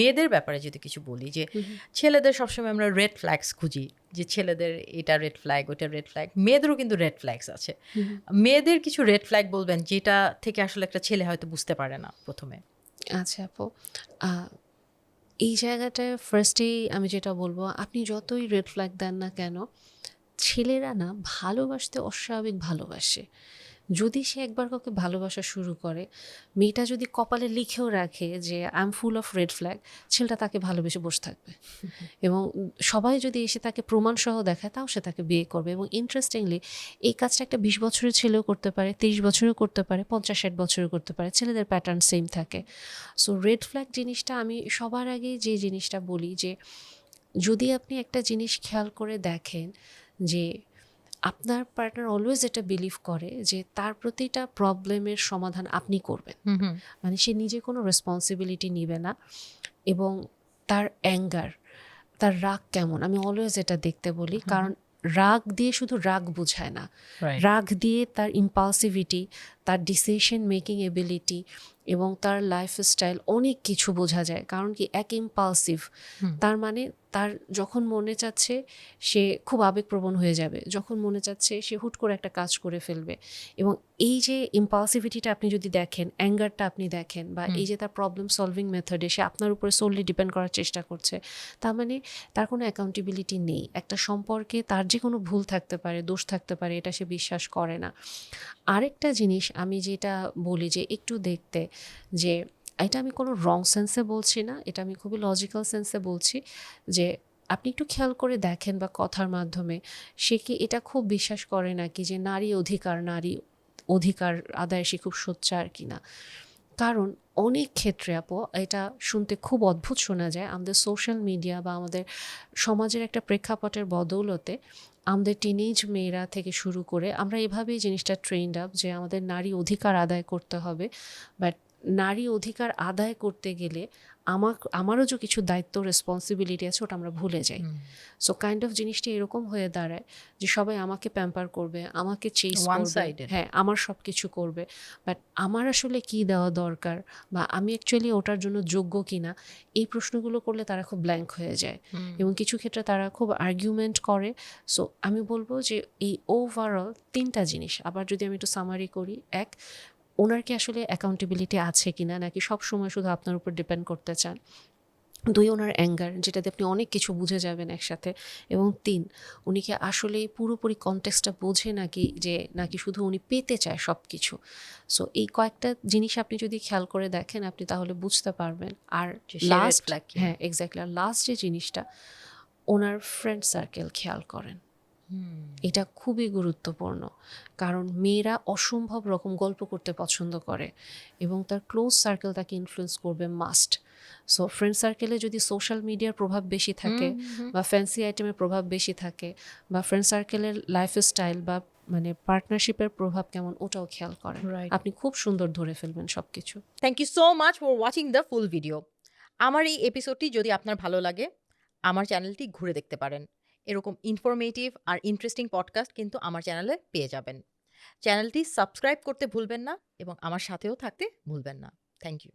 মেয়েদের ব্যাপারে যদি কিছু বলি যে ছেলেদের সবসময় আমরা রেড ফ্ল্যাগস খুঁজি, যে ছেলেদের এটা রেড ফ্ল্যাগ, ওটা রেড ফ্ল্যাগ, মেয়েদেরও কিন্তু রেড ফ্ল্যাগস আছে। মেয়েদের কিছু রেড ফ্ল্যাগ বলবেন যেটা থেকে আসলে একটা ছেলে হয়তো বুঝতে পারে না প্রথমে? আচ্ছা আপু, এই জায়গাটায় ফার্স্টেই আমি যেটা বলবো, আপনি যতই রেড ফ্ল্যাগ দেন না কেন, ছেলেরা না ভালোবাসতে অস্বাভাবিক ভালোবাসে। যদি সে একবার কাউকে ভালোবাসা শুরু করে, মেয়েটা যদি কপালে লিখেও রাখে যে I am full of red flag, ছেলেটা তাকে ভালোবেসে বসে থাকবে। এবং সবাই যদি এসে তাকে প্রমাণসহ দেখায়, তাও সে তাকে বিয়ে করবে। এবং ইন্টারেস্টিংলি এই কাজটা একটা 20 বছরের ছেলেও করতে পারে, 30 বছরেও করতে পারে, 50-60 বছরেও করতে পারে, ছেলেদের প্যাটার্ন সেম থাকে। সো রেড ফ্ল্যাগ জিনিসটা আমি সবার আগে যে জিনিসটা বলি, যে যদি আপনি একটা জিনিস খেয়াল করে দেখেন যে আপনার পার্টনার অলওয়েজ এটা বিলিভ করে যে তার প্রতিটা প্রবলেমের সমাধান আপনি করবেন, মানে সে নিজে কোনো রেসপন্সিবিলিটি নিবে না। এবং তার অ্যাঙ্গার, তার রাগ কেমন, আমি অলওয়েজ এটা দেখতে বলি, কারণ রাগ দিয়ে শুধু রাগ বোঝায় না, রাগ দিয়ে তার ইম্পালসিভিটি, তার ডিসিশন মেকিং এবিলিটি এবং তার লাইফস্টাইল অনেক কিছু বোঝা যায়। কারণ কি, এক ইম্পালসিভ তার মানে তার যখন মনে চাচ্ছে সে খুব আবেগপ্রবণ হয়ে যাবে, যখন মনে চাচ্ছে সে হুট করে একটা কাজ করে ফেলবে। এবং এই যে ইম্পালসিভিটিটা আপনি যদি দেখেন, অ্যাঙ্গারটা আপনি দেখেন, বা এই যে তার প্রবলেম সলভিং মেথডে সে আপনার উপরে সোললি ডিপেন্ড করার চেষ্টা করছে, তার মানে তার কোনো অ্যাকাউন্টেবিলিটি নেই। একটা সম্পর্কে তার যে কোনো ভুল থাকতে পারে, দোষ থাকতে পারে, এটা সে বিশ্বাস করে না। আরেকটা জিনিস আমি যেটা বলি যে একটু দেখতে, যে এটা আমি কোনো রং সেন্সে বলছি না, এটা আমি খুবই লজিক্যাল সেন্সে বলছি, যে আপনি একটু খেয়াল করে দেখেন বা কথার মাধ্যমে সে কি এটা খুব বিশ্বাস করে নাকি যে নারী অধিকার আদায় সে খুব সোচ্চার কিনা। কারণ অনেক ক্ষেত্রে আপু এটা শুনতে খুব অদ্ভুত শোনা যায়, আমাদের সোশ্যাল মিডিয়া বা আমাদের সমাজের একটা প্রেক্ষাপটের বদৌলতে আমাদের টিনেজ মেয়েরা থেকে শুরু করে আমরা এভাবেই জিনিসটা ট্রেন্ড আপ যে আমাদের নারী অধিকার আদায় করতে হবে। বাট নারী অধিকার আদায় করতে গেলে আমারও যে কিছু দায়িত্ব রেসপন্সিবিলিটি আছে, ওটা আমরা ভুলে যাই। সো কাইন্ড অফ জিনিসটা এরকম হয়ে দাঁড়ায় যে সবাই আমাকে প্যাম্পার করবে, আমাকে চেস করবে, হ্যাঁ আমার সব কিছু করবে, বাট আমার আসলে কি দেওয়া দরকার বা আমি অ্যাকচুয়ালি ওটার জন্য যোগ্য কিনা, এই প্রশ্নগুলো করলে তারা খুব ব্ল্যাঙ্ক হয়ে যায়। এবং কিছু ক্ষেত্রে তারা খুব আর্গুমেন্ট করে। সো আমি বলবো যে এই ওভারঅল 3টা জিনিস আবার যদি আমি একটু সামারি করি, এক, ওনার কি আসলে অ্যাকাউন্টেবিলিটি আছে কিনা, নাকি সব সময় শুধু আপনার উপর ডিপেন্ড করতে চান। 2, ওনার অ্যাঙ্গার, যেটাতে আপনি অনেক কিছু বুঝে যাবেন একসাথে। এবং 3, উনি কি আসলে পুরোপুরি কনটেক্সটটা বোঝে নাকি শুধু উনি পেতে চায় সব কিছু। সো এই কয়েকটা জিনিস আপনি যদি খেয়াল করে দেখেন, আপনি তাহলে বুঝতে পারবেন। আর লাস্ট, হ্যাঁ এক্স্যাক্টলি, আর লাস্ট যে জিনিসটা, ওনার ফ্রেন্ড সার্কেল খেয়াল করেন। এটা খুবই গুরুত্বপূর্ণ, কারণ মেয়েরা অসম্ভব রকম গল্প করতে পছন্দ করে এবং তার ক্লোজ সার্কেল তাকে ইনফ্লুয়েন্স করবে মাস্ট। সো ফ্রেন্ড সার্কেলে যদি সোশ্যাল মিডিয়ার প্রভাব বেশি থাকে বা ফ্যান্সি আইটেমের প্রভাব বেশি থাকে, বা ফ্রেন্ড সার্কেলের লাইফস্টাইল বা মানে পার্টনারশিপের প্রভাব কেমন, ওটাও খেয়াল করেন, আপনি খুব সুন্দর ধরে ফেলবেন সবকিছু। Thank you so much for watching the full video. আমার এই এপিসোডটি যদি আপনার ভালো লাগে, আমার চ্যানেলটি ঘুরে দেখতে পারেন। এরকম ইনফরমেটিভ আর ইন্টারেস্টিং পডকাস্ট কিন্তু আমার চ্যানেলে পেয়ে যাবেন। চ্যানেলটি সাবস্ক্রাইব করতে ভুলবেন না এবং আমার সাথেও থাকতে ভুলবেন না। Thank you.